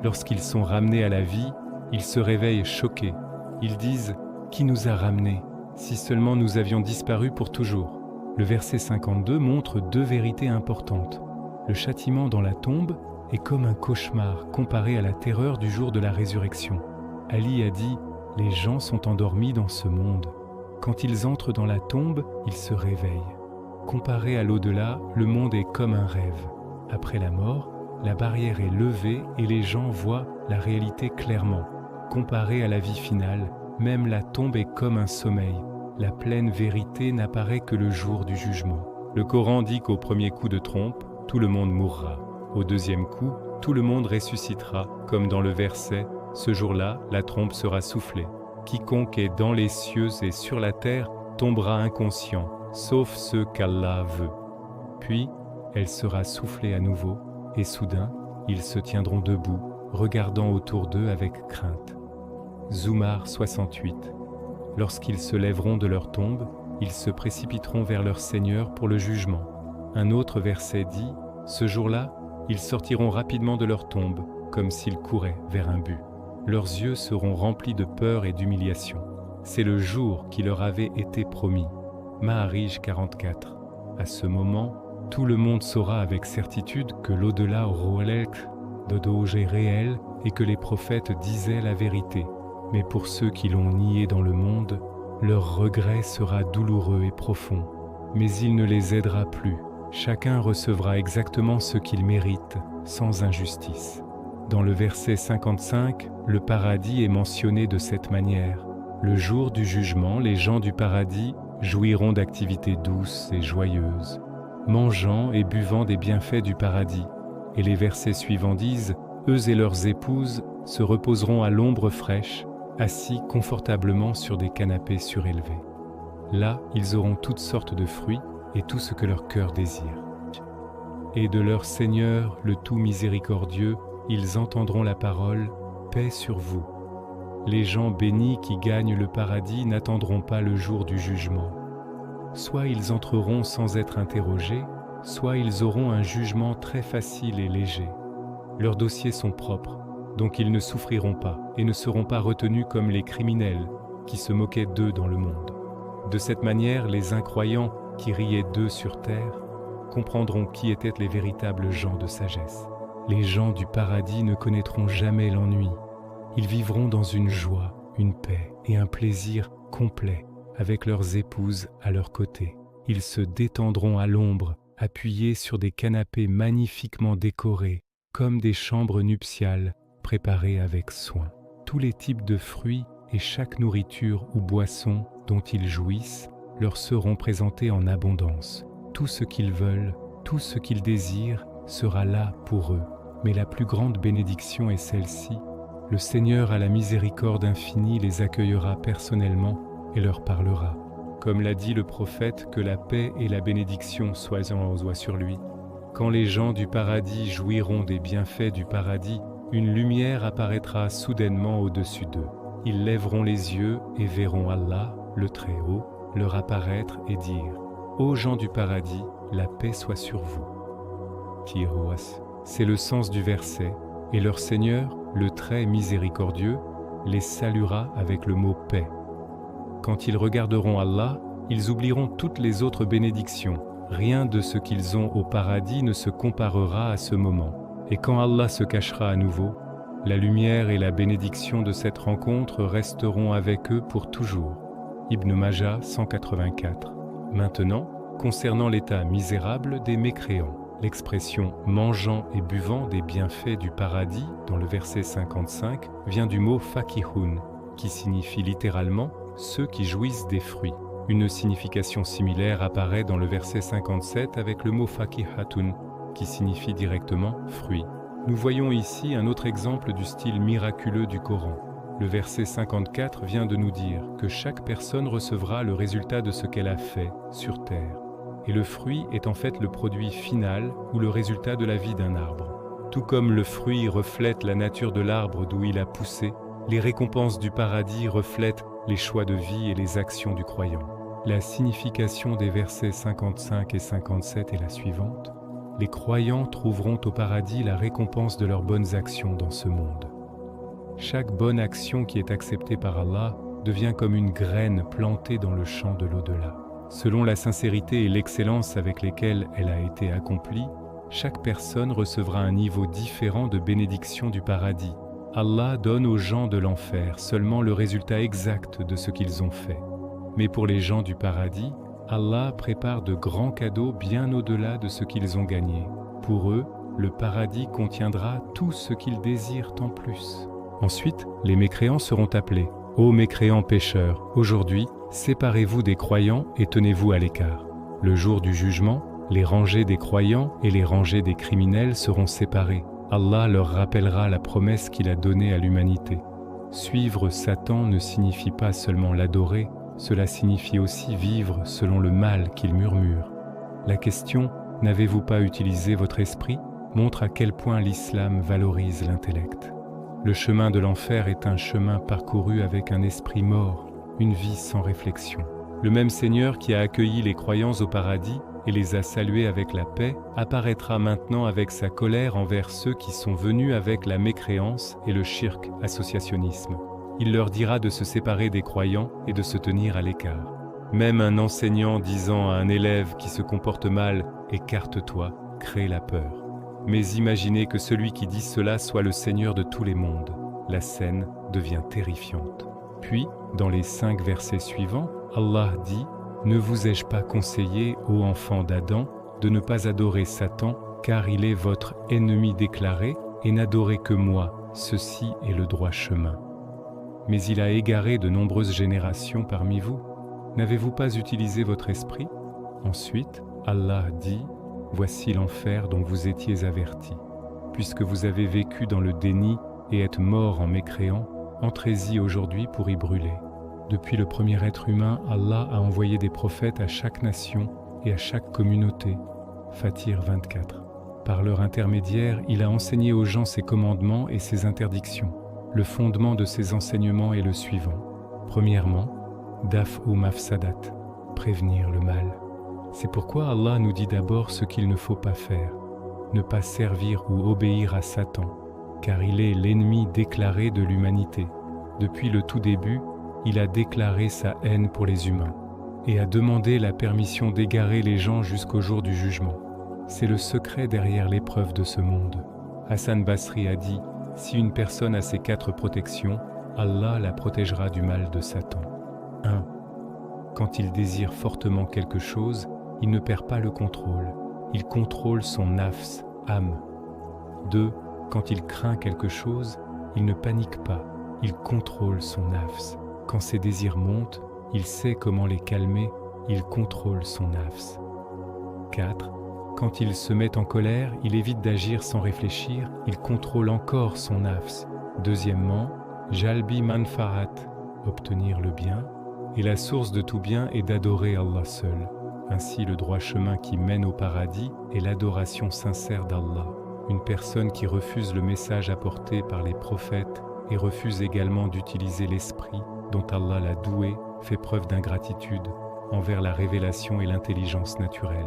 Lorsqu'ils sont ramenés à la vie, ils se réveillent choqués. Ils disent « Qui nous a ramenés? Si seulement nous avions disparu pour toujours. » Le verset 52 montre 2 vérités importantes. Le châtiment dans la tombe est comme un cauchemar comparé à la terreur du jour de la résurrection. Ali a dit « Les gens sont endormis dans ce monde. Quand ils entrent dans la tombe, ils se réveillent. Comparé à l'au-delà, le monde est comme un rêve. Après la mort, la barrière est levée et les gens voient la réalité clairement. Comparé à la vie finale, même la tombe est comme un sommeil. La pleine vérité n'apparaît que le jour du jugement. Le Coran dit qu'au premier coup de trompe, tout le monde mourra. Au 2e coup, tout le monde ressuscitera, comme dans le verset « Ce jour-là, la trompe sera soufflée. Quiconque est dans les cieux et sur la terre tombera inconscient, sauf ceux qu'Allah veut. Puis, elle sera soufflée à nouveau, et soudain, ils se tiendront debout, regardant autour d'eux avec crainte. » Zumar 68. Lorsqu'ils se lèveront de leur tombe, ils se précipiteront vers leur Seigneur pour le jugement. Un autre verset dit « Ce jour-là, ils sortiront rapidement de leur tombe, comme s'ils couraient vers un but. Leurs yeux seront remplis de peur et d'humiliation. C'est le jour qui leur avait été promis. » Maharij 44. À ce moment, tout le monde saura avec certitude que l'au-delà Roelek est réel et que les prophètes disaient la vérité. Mais pour ceux qui l'ont nié dans le monde, leur regret sera douloureux et profond. Mais il ne les aidera plus. Chacun recevra exactement ce qu'il mérite, sans injustice. Dans le verset 55, le paradis est mentionné de cette manière. Le jour du jugement, les gens du paradis jouiront d'activités douces et joyeuses, mangeant et buvant des bienfaits du paradis, Et les versets suivants disent « Eux et leurs épouses se reposeront à l'ombre fraîche, assis confortablement sur des canapés surélevés. Là, ils auront toutes sortes de fruits et tout ce que leur cœur désire. Et de leur Seigneur, le tout miséricordieux, ils entendront la parole « Paix sur vous ». Les gens bénis qui gagnent le paradis n'attendront pas le jour du jugement. Soit ils entreront sans être interrogés, soit ils auront un jugement très facile et léger. Leurs dossiers sont propres, donc ils ne souffriront pas et ne seront pas retenus comme les criminels qui se moquaient d'eux dans le monde. De cette manière, les incroyants qui riaient d'eux sur terre comprendront qui étaient les véritables gens de sagesse. Les gens du paradis ne connaîtront jamais l'ennui. Ils vivront dans une joie, une paix et un plaisir complet avec leurs épouses à leur côté. Ils se détendront à l'ombre, appuyés sur des canapés magnifiquement décorés, comme des chambres nuptiales préparées avec soin. Tous les types de fruits et chaque nourriture ou boisson dont ils jouissent leur seront présentés en abondance. Tout ce qu'ils veulent, tout ce qu'ils désirent sera là pour eux. Mais la plus grande bénédiction est celle-ci. Le Seigneur à la miséricorde infinie les accueillera personnellement et leur parlera. Comme l'a dit le prophète, que la paix et la bénédiction soient sur lui. Quand les gens du paradis jouiront des bienfaits du paradis, une lumière apparaîtra soudainement au-dessus d'eux. Ils lèveront les yeux et verront Allah, le Très-Haut, leur apparaître et dire « Ô gens du paradis, la paix soit sur vous ». C'est le sens du verset, et leur Seigneur, le très miséricordieux, les saluera avec le mot « paix ». Quand ils regarderont Allah, ils oublieront toutes les autres bénédictions. Rien de ce qu'ils ont au paradis ne se comparera à ce moment. Et quand Allah se cachera à nouveau, la lumière et la bénédiction de cette rencontre resteront avec eux pour toujours. Ibn Majah 184. Maintenant, concernant l'état misérable des mécréants, l'expression « mangeant et buvant des bienfaits du paradis » dans le verset 55 vient du mot « fakihun » qui signifie littéralement « ceux qui jouissent des fruits ». Une signification similaire apparaît dans le verset 57 avec le mot « fakihatun » qui signifie directement « fruit ». Nous voyons ici un autre exemple du style miraculeux du Coran. Le verset 54 vient de nous dire que chaque personne recevra le résultat de ce qu'elle a fait sur terre. Et le fruit est en fait le produit final ou le résultat de la vie d'un arbre. Tout comme le fruit reflète la nature de l'arbre d'où il a poussé, les récompenses du paradis reflètent les choix de vie et les actions du croyant. La signification des versets 55 et 57 est la suivante. Les croyants trouveront au paradis la récompense de leurs bonnes actions dans ce monde. Chaque bonne action qui est acceptée par Allah devient comme une graine plantée dans le champ de l'au-delà. Selon la sincérité et l'excellence avec lesquelles elle a été accomplie, chaque personne recevra un niveau différent de bénédiction du paradis. Allah donne aux gens de l'enfer seulement le résultat exact de ce qu'ils ont fait. Mais pour les gens du paradis, Allah prépare de grands cadeaux bien au-delà de ce qu'ils ont gagné. Pour eux, le paradis contiendra tout ce qu'ils désirent en plus. Ensuite, les mécréants seront appelés « Ô mécréants pécheurs, aujourd'hui, séparez-vous des croyants et tenez-vous à l'écart. » Le jour du jugement, les rangées des croyants et les rangées des criminels seront séparées. Allah leur rappellera la promesse qu'il a donnée à l'humanité. Suivre Satan ne signifie pas seulement l'adorer, cela signifie aussi vivre selon le mal qu'il murmure. La question « N'avez-vous pas utilisé votre esprit ?» montre à quel point l'islam valorise l'intellect. Le chemin de l'enfer est un chemin parcouru avec un esprit mort, une vie sans réflexion. Le même Seigneur qui a accueilli les croyants au paradis et les a salués avec la paix, apparaîtra maintenant avec sa colère envers ceux qui sont venus avec la mécréance et le shirk, associationnisme. Il leur dira de se séparer des croyants et de se tenir à l'écart. Même un enseignant disant à un élève qui se comporte mal « écarte-toi » crée la peur. Mais imaginez que celui qui dit cela soit le Seigneur de tous les mondes. La scène devient terrifiante. Puis, dans les 5 versets suivants, Allah dit « Ne vous ai-je pas conseillé, ô enfants d'Adam, de ne pas adorer Satan, car il est votre ennemi déclaré, et n'adorez que moi, ceci est le droit chemin. Mais il a égaré de nombreuses générations parmi vous. N'avez-vous pas utilisé votre esprit ?» Ensuite, Allah dit « Voici l'enfer dont vous étiez avertis. puisque vous avez vécu dans le déni et êtes morts en mécréant, entrez-y aujourd'hui pour y brûler. Depuis le premier être humain, Allah a envoyé des prophètes à chaque nation et à chaque communauté. Fatir 24. Par leur intermédiaire, il a enseigné aux gens ses commandements et ses interdictions. Le fondement de ces enseignements est le suivant. Premièrement, daf ou mafsadat, prévenir le mal. C'est pourquoi Allah nous dit d'abord ce qu'il ne faut pas faire, ne pas servir ou obéir à Satan, car il est l'ennemi déclaré de l'humanité. Depuis le tout début, il a déclaré sa haine pour les humains et a demandé la permission d'égarer les gens jusqu'au jour du jugement. C'est le secret derrière l'épreuve de ce monde. Hassan Basri a dit, si une personne a ces 4 protections, Allah la protégera du mal de Satan. 1. Quand il désire fortement quelque chose, il ne perd pas le contrôle. Il contrôle son nafs, âme. 2. Quand il craint quelque chose, il ne panique pas. Il contrôle son nafs. Quand ses désirs montent, il sait comment les calmer. Il contrôle son nafs. 4. Quand il se met en colère, il évite d'agir sans réfléchir. Il contrôle encore son nafs. Deuxièmement, jalbi manfaat, obtenir le bien. Et la source de tout bien est d'adorer Allah seul. Ainsi, le droit chemin qui mène au paradis est l'adoration sincère d'Allah. Une personne qui refuse le message apporté par les prophètes et refuse également d'utiliser l'esprit dont Allah l'a doué fait preuve d'ingratitude envers la révélation et l'intelligence naturelle.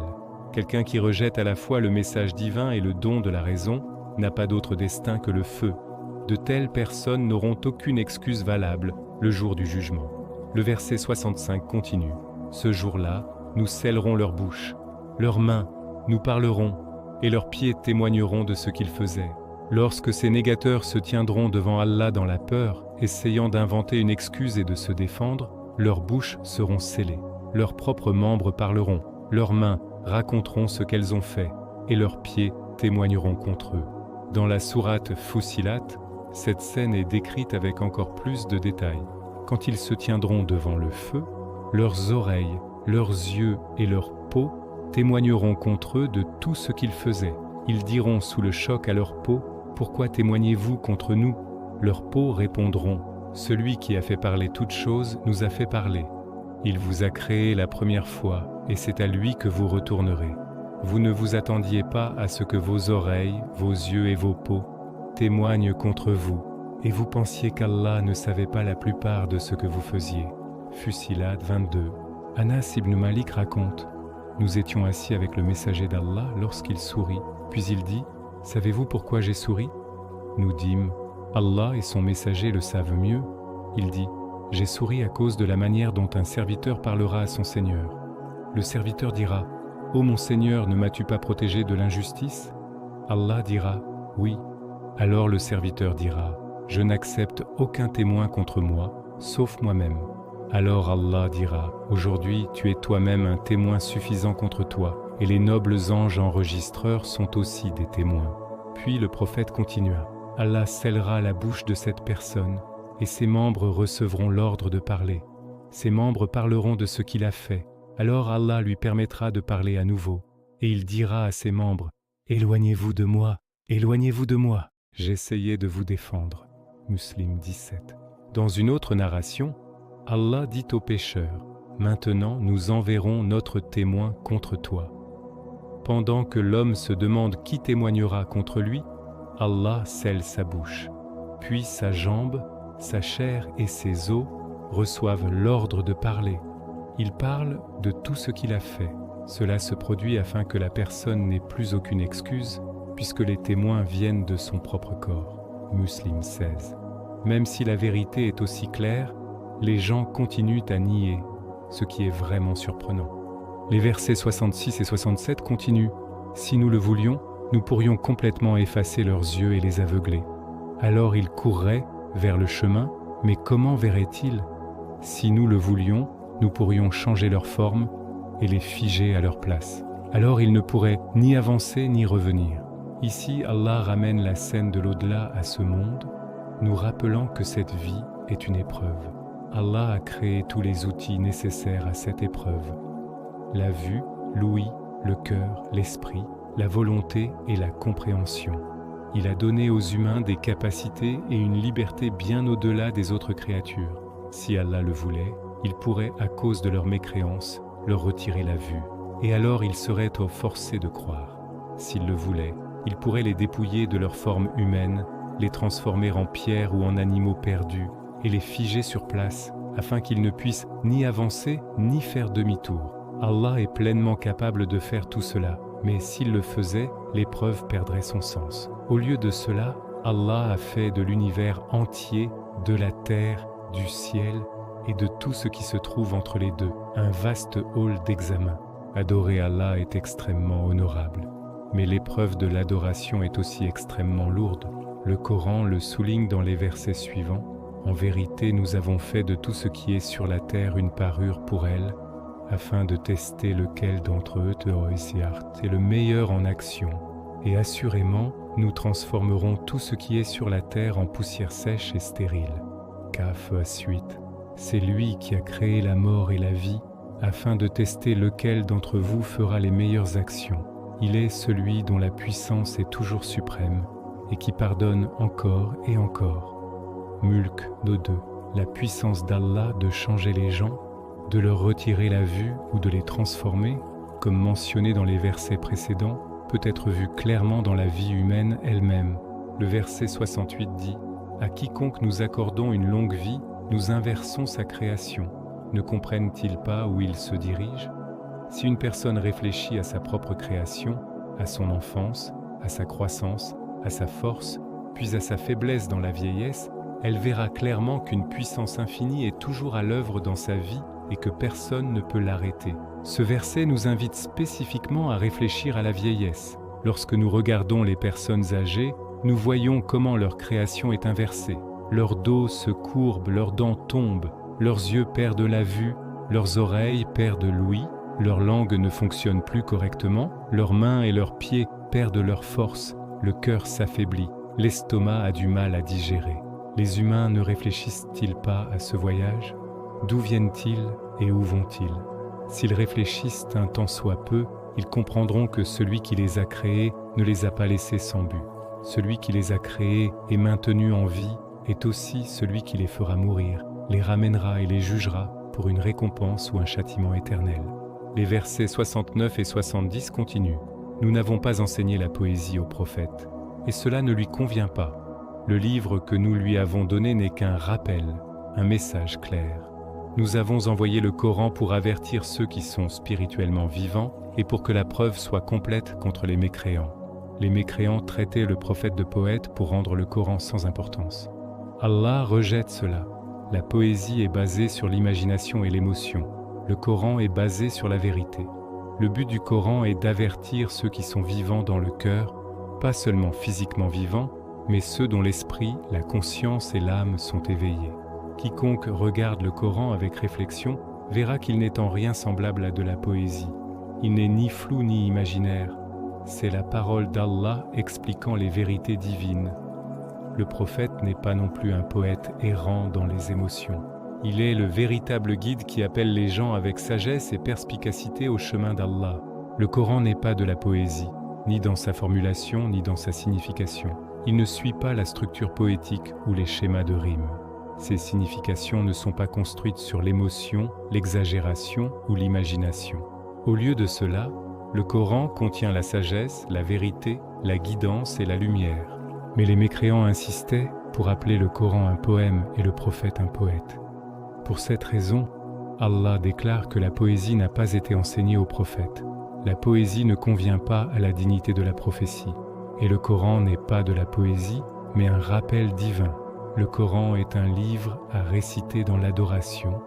Quelqu'un qui rejette à la fois le message divin et le don de la raison n'a pas d'autre destin que le feu. De telles personnes n'auront aucune excuse valable le jour du jugement. Le verset 65 continue. Ce jour-là, nous scellerons leur bouche, leurs mains, nous parlerons, et leurs pieds témoigneront de ce qu'ils faisaient. Lorsque ces négateurs se tiendront devant Allah dans la peur, essayant d'inventer une excuse et de se défendre, leurs bouches seront scellées, leurs propres membres parleront, leurs mains raconteront ce qu'elles ont fait, et leurs pieds témoigneront contre eux. Dans la sourate Fussilat, cette scène est décrite avec encore plus de détails. Quand ils se tiendront devant le feu, leurs oreilles, leurs yeux et leur peau témoigneront contre eux de tout ce qu'ils faisaient. Ils diront sous le choc à leur peau, « Pourquoi témoignez-vous contre nous ?» Leurs peaux répondront, « Celui qui a fait parler toutes choses nous a fait parler. Il vous a créé la première fois, et c'est à lui que vous retournerez. Vous ne vous attendiez pas à ce que vos oreilles, vos yeux et vos peaux témoignent contre vous, et vous pensiez qu'Allah ne savait pas la plupart de ce que vous faisiez. » Fussilat 22. Anas ibn Malik raconte, « Nous étions assis avec le messager d'Allah lorsqu'il sourit, puis il dit, « Savez-vous pourquoi j'ai souri ?» Nous dîmes, « Allah et son messager le savent mieux. » Il dit, « J'ai souri à cause de la manière dont un serviteur parlera à son Seigneur. Le serviteur dira, « Ô mon Seigneur, ne m'as-tu pas protégé de l'injustice ?» Allah dira, « Oui. » Alors le serviteur dira, « Je n'accepte aucun témoin contre moi, sauf moi-même. » Alors Allah dira, « Aujourd'hui, tu es toi-même un témoin suffisant contre toi, et les nobles anges enregistreurs sont aussi des témoins. » Puis le prophète continua, « Allah scellera la bouche de cette personne, et ses membres recevront l'ordre de parler. Ses membres parleront de ce qu'il a fait. Alors Allah lui permettra de parler à nouveau, et il dira à ses membres, « Éloignez-vous de moi, éloignez-vous de moi. J'essayais de vous défendre. » Muslim 17. Dans une autre narration, Allah dit aux pécheurs, « Maintenant nous enverrons notre témoin contre toi. » Pendant que l'homme se demande qui témoignera contre lui, Allah scelle sa bouche. Puis sa jambe, sa chair et ses os reçoivent l'ordre de parler. Il parle de tout ce qu'il a fait. Cela se produit afin que la personne n'ait plus aucune excuse, puisque les témoins viennent de son propre corps. Muslim 16. Même si la vérité est aussi claire, les gens continuent à nier, ce qui est vraiment surprenant. Les versets 66 et 67 continuent. « Si nous le voulions, nous pourrions complètement effacer leurs yeux et les aveugler. Alors ils courraient vers le chemin, mais comment verraient-ils? Si nous le voulions, nous pourrions changer leur forme et les figer à leur place. Alors ils ne pourraient ni avancer ni revenir. » Ici, Allah ramène la scène de l'au-delà à ce monde, nous rappelant que cette vie est une épreuve. Allah a créé tous les outils nécessaires à cette épreuve. La vue, l'ouïe, le cœur, l'esprit, la volonté et la compréhension. Il a donné aux humains des capacités et une liberté bien au-delà des autres créatures. Si Allah le voulait, il pourrait, à cause de leur mécréance, leur retirer la vue. Et alors ils seraient forcés de croire. S'il le voulait, il pourrait les dépouiller de leur forme humaine, les transformer en pierres ou en animaux perdus, et les figer sur place, afin qu'ils ne puissent ni avancer ni faire demi-tour. Allah est pleinement capable de faire tout cela, mais s'il le faisait, l'épreuve perdrait son sens. Au lieu de cela, Allah a fait de l'univers entier, de la terre, du ciel et de tout ce qui se trouve entre les deux, un vaste hall d'examen. Adorer Allah est extrêmement honorable, mais l'épreuve de l'adoration est aussi extrêmement lourde. Le Coran le souligne dans les versets suivants. En vérité, nous avons fait de tout ce qui est sur la terre une parure pour elle, afin de tester lequel d'entre eux est le meilleur en action. Et assurément, nous transformerons tout ce qui est sur la terre en poussière sèche et stérile. Kaf suite. C'est lui qui a créé la mort et la vie, afin de tester lequel d'entre vous fera les meilleures actions. Il est celui dont la puissance est toujours suprême, et qui pardonne encore et encore. Mulk de 2. La puissance d'Allah de changer les gens, de leur retirer la vue ou de les transformer, comme mentionné dans les versets précédents, peut être vue clairement dans la vie humaine elle-même. Le verset 68 dit « À quiconque nous accordons une longue vie, nous inversons sa création. Ne comprennent-ils pas où il se dirige ?» Si une personne réfléchit à sa propre création, à son enfance, à sa croissance, à sa force, puis à sa faiblesse dans la vieillesse, elle verra clairement qu'une puissance infinie est toujours à l'œuvre dans sa vie et que personne ne peut l'arrêter. Ce verset nous invite spécifiquement à réfléchir à la vieillesse. Lorsque nous regardons les personnes âgées, nous voyons comment leur création est inversée. Leur dos se courbe, leurs dents tombent, leurs yeux perdent la vue, leurs oreilles perdent l'ouïe, leur langue ne fonctionne plus correctement, leurs mains et leurs pieds perdent leur force, le cœur s'affaiblit, l'estomac a du mal à digérer. Les humains ne réfléchissent-ils pas à ce voyage ? D'où viennent-ils et où vont-ils ? S'ils réfléchissent un tant soit peu, ils comprendront que celui qui les a créés ne les a pas laissés sans but. Celui qui les a créés et maintenus en vie est aussi celui qui les fera mourir, les ramènera et les jugera pour une récompense ou un châtiment éternel. Les versets 69 et 70 continuent. Nous n'avons pas enseigné la poésie au prophète, et cela ne lui convient pas. Le livre que nous lui avons donné n'est qu'un rappel, un message clair. Nous avons envoyé le Coran pour avertir ceux qui sont spirituellement vivants et pour que la preuve soit complète contre les mécréants. Les mécréants traitaient le prophète de poète pour rendre le Coran sans importance. Allah rejette cela. La poésie est basée sur l'imagination et l'émotion. Le Coran est basé sur la vérité. Le but du Coran est d'avertir ceux qui sont vivants dans le cœur, pas seulement physiquement vivants, mais ceux dont l'esprit, la conscience et l'âme sont éveillés. Quiconque regarde le Coran avec réflexion verra qu'il n'est en rien semblable à de la poésie. Il n'est ni flou ni imaginaire. C'est la parole d'Allah expliquant les vérités divines. Le prophète n'est pas non plus un poète errant dans les émotions. Il est le véritable guide qui appelle les gens avec sagesse et perspicacité au chemin d'Allah. Le Coran n'est pas de la poésie, ni dans sa formulation, ni dans sa signification. Il ne suit pas la structure poétique ou les schémas de rimes. Ses significations ne sont pas construites sur l'émotion, l'exagération ou l'imagination. Au lieu de cela, le Coran contient la sagesse, la vérité, la guidance et la lumière. Mais les mécréants insistaient pour appeler le Coran un poème et le prophète un poète. Pour cette raison, Allah déclare que la poésie n'a pas été enseignée au prophète. La poésie ne convient pas à la dignité de la prophétie. Et le Coran n'est pas de la poésie, mais un rappel divin. Le Coran est un livre à réciter dans l'adoration,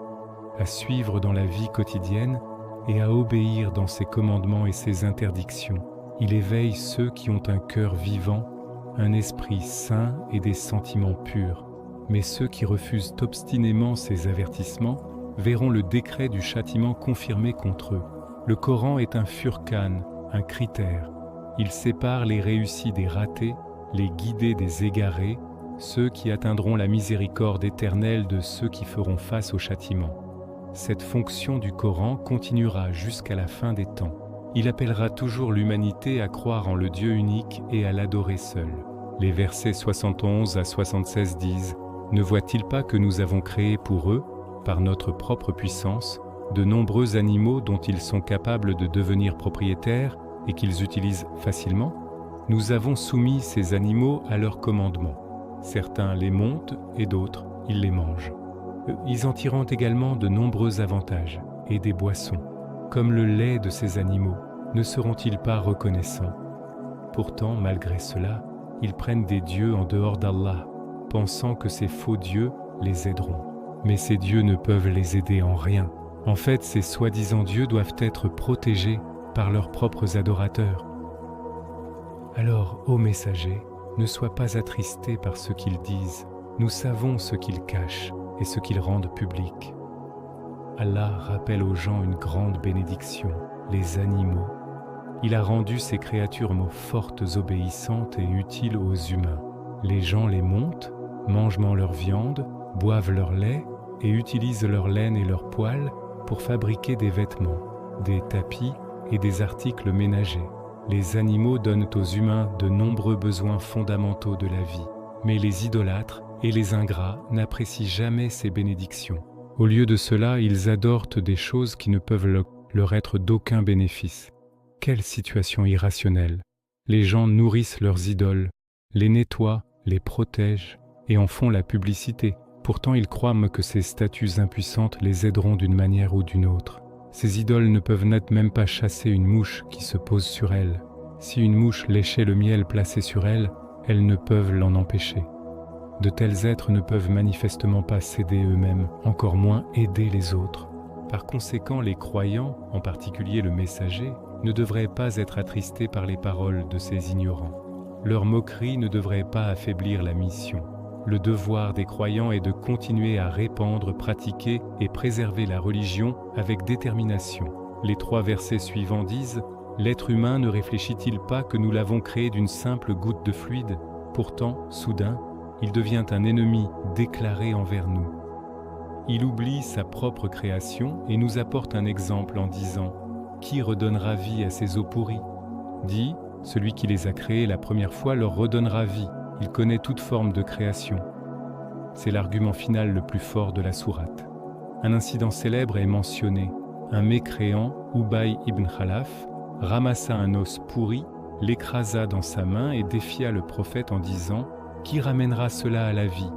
à suivre dans la vie quotidienne et à obéir dans ses commandements et ses interdictions. Il éveille ceux qui ont un cœur vivant, un esprit sain et des sentiments purs. Mais ceux qui refusent obstinément ces avertissements verront le décret du châtiment confirmé contre eux. Le Coran est un furqan, un critère. Il sépare les réussis des ratés, les guidés des égarés, ceux qui atteindront la miséricorde éternelle de ceux qui feront face au châtiment. Cette fonction du Coran continuera jusqu'à la fin des temps. Il appellera toujours l'humanité à croire en le Dieu unique et à l'adorer seul. Les versets 71 à 76 disent « Ne voient-ils pas que nous avons créé pour eux, par notre propre puissance, de nombreux animaux dont ils sont capables de devenir propriétaires et qu'ils utilisent facilement ? Nous avons soumis ces animaux à leurs commandements. Certains les montent et d'autres, ils les mangent. Ils en tirent également de nombreux avantages et des boissons, comme le lait de ces animaux. Ne seront-ils pas reconnaissants ? Pourtant, malgré cela, ils prennent des dieux en dehors d'Allah, pensant que ces faux dieux les aideront. Mais ces dieux ne peuvent les aider en rien. En fait, ces soi-disant dieux doivent être protégés par leurs propres adorateurs. Alors, ô messager, ne sois pas attristé par ce qu'ils disent. Nous savons ce qu'ils cachent et ce qu'ils rendent public. Allah rappelle aux gens une grande bénédiction, les animaux. Il a rendu ces créatures fortes, obéissantes et utiles aux humains. Les gens les montent, mangent leur viande, boivent leur lait et utilisent leur laine et leurs poils pour fabriquer des vêtements, des tapis et des articles ménagers. Les animaux donnent aux humains de nombreux besoins fondamentaux de la vie, mais les idolâtres et les ingrats n'apprécient jamais ces bénédictions. Au lieu de cela, ils adorent des choses qui ne peuvent leur être d'aucun bénéfice. Quelle situation irrationnelle! Les gens nourrissent leurs idoles, les nettoient, les protègent et en font la publicité. Pourtant, ils croient que ces statues impuissantes les aideront d'une manière ou d'une autre. Ces idoles ne peuvent même pas chasser une mouche qui se pose sur elles. Si une mouche léchait le miel placé sur elle, elles ne peuvent l'en empêcher. De tels êtres ne peuvent manifestement pas s'aider eux-mêmes, encore moins aider les autres. Par conséquent, les croyants, en particulier le messager, ne devraient pas être attristés par les paroles de ces ignorants. Leur moquerie ne devrait pas affaiblir la mission. Le devoir des croyants est de continuer à répandre, pratiquer et préserver la religion avec détermination. Les 3 versets suivants disent « L'être humain ne réfléchit-il pas que nous l'avons créé d'une simple goutte de fluide ? Pourtant, soudain, il devient un ennemi déclaré envers nous. Il oublie sa propre création et nous apporte un exemple en disant « Qui redonnera vie à ces eaux pourries ?» Dit « Celui qui les a créées la première fois leur redonnera vie. Il connaît toute forme de création. » C'est l'argument final le plus fort de la sourate. Un incident célèbre est mentionné. Un mécréant, Ubay ibn Khalaf, ramassa un os pourri, l'écrasa dans sa main et défia le prophète en disant « Qui ramènera cela à la vie ?»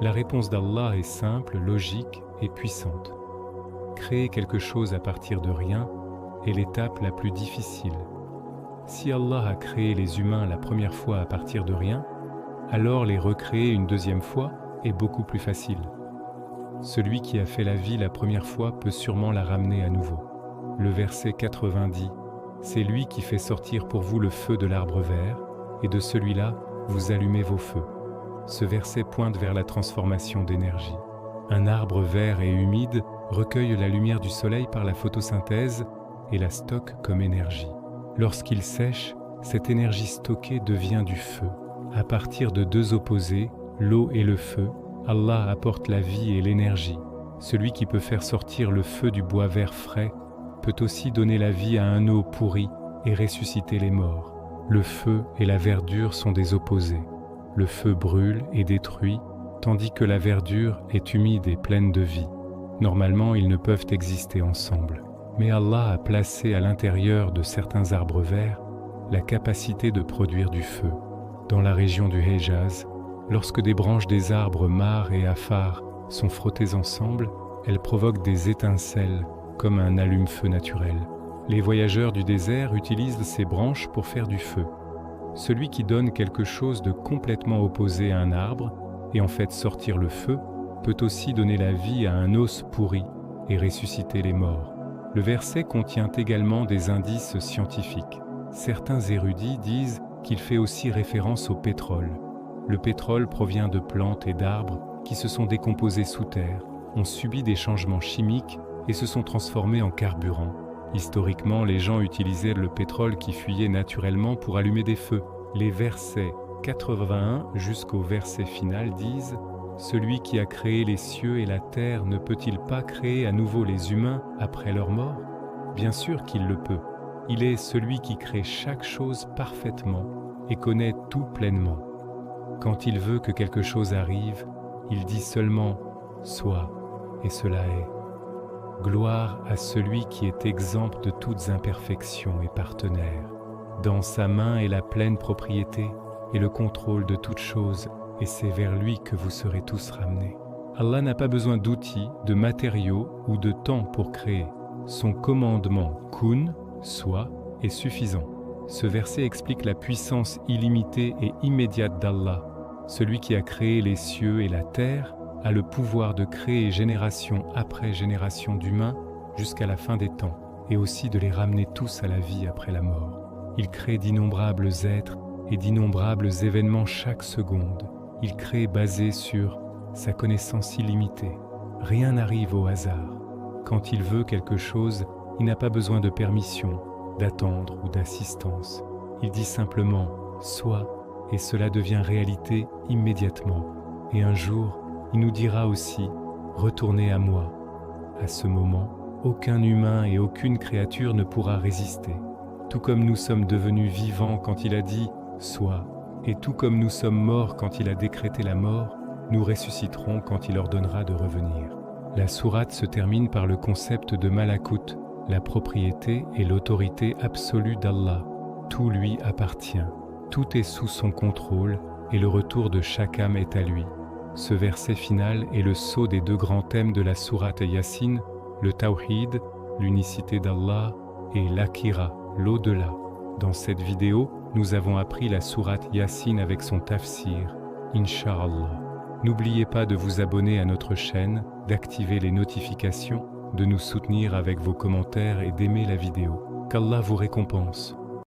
La réponse d'Allah est simple, logique et puissante. Créer quelque chose à partir de rien est l'étape la plus difficile. Si Allah a créé les humains la première fois à partir de rien, alors les recréer une deuxième fois est beaucoup plus facile. Celui qui a fait la vie la première fois peut sûrement la ramener à nouveau. Le verset 80 dit « C'est lui qui fait sortir pour vous le feu de l'arbre vert, et de celui-là, vous allumez vos feux. » Ce verset pointe vers la transformation d'énergie. Un arbre vert et humide recueille la lumière du soleil par la photosynthèse et la stocke comme énergie. Lorsqu'il sèche, cette énergie stockée devient du feu. À partir de 2 opposés, l'eau et le feu, Allah apporte la vie et l'énergie. Celui qui peut faire sortir le feu du bois vert frais peut aussi donner la vie à un eau pourri et ressusciter les morts. Le feu et la verdure sont des opposés. Le feu brûle et détruit, tandis que la verdure est humide et pleine de vie. Normalement, ils ne peuvent exister ensemble. Mais Allah a placé à l'intérieur de certains arbres verts la capacité de produire du feu. Dans la région du Hejaz, lorsque des branches des arbres mar et afar sont frottées ensemble, elles provoquent des étincelles comme un allume-feu naturel. Les voyageurs du désert utilisent ces branches pour faire du feu. Celui qui donne quelque chose de complètement opposé à un arbre et en fait sortir le feu peut aussi donner la vie à un os pourri et ressusciter les morts. Le verset contient également des indices scientifiques. Certains érudits disent qu'il fait aussi référence au pétrole. Le pétrole provient de plantes et d'arbres qui se sont décomposés sous terre, ont subi des changements chimiques et se sont transformés en carburant. Historiquement, les gens utilisaient le pétrole qui fuyait naturellement pour allumer des feux. Les versets 81 jusqu'au verset final disent « Celui qui a créé les cieux et la terre ne peut-il pas créer à nouveau les humains après leur mort ? Bien sûr qu'il le peut. Il est celui qui crée chaque chose parfaitement et connaît tout pleinement. Quand il veut que quelque chose arrive, il dit seulement « soit » et cela est. Gloire à celui qui est exempt de toutes imperfections et partenaire. Dans sa main est la pleine propriété et le contrôle de toutes choses, et c'est vers lui que vous serez tous ramenés. Allah n'a pas besoin d'outils, de matériaux ou de temps pour créer. Son commandement « kun » soit est suffisant. Ce verset explique la puissance illimitée et immédiate d'Allah. Celui qui a créé les cieux et la terre a le pouvoir de créer génération après génération d'humains jusqu'à la fin des temps, et aussi de les ramener tous à la vie après la mort. Il crée d'innombrables êtres et d'innombrables événements chaque seconde. Il crée basé sur sa connaissance illimitée. Rien n'arrive au hasard. Quand il veut quelque chose, il n'a pas besoin de permission, d'attendre ou d'assistance. Il dit simplement « sois » et cela devient réalité immédiatement. Et un jour, il nous dira aussi « retournez à moi ». À ce moment, aucun humain et aucune créature ne pourra résister. Tout comme nous sommes devenus vivants quand il a dit « sois », et tout comme nous sommes morts quand il a décrété la mort, nous ressusciterons quand il ordonnera de revenir. La sourate se termine par le concept de Malakut, la propriété et l'autorité absolue d'Allah. Tout lui appartient, tout est sous son contrôle et le retour de chaque âme est à lui. Ce verset final est le sceau des deux grands thèmes de la sourate Yasin, le Tawhid, l'unicité d'Allah, et l'Akhira, l'au-delà. Dans cette vidéo, nous avons appris la sourate Yasin avec son tafsir, Inch'Allah. N'oubliez pas de vous abonner à notre chaîne, d'activer les notifications, de nous soutenir avec vos commentaires et d'aimer la vidéo. Qu'Allah vous récompense.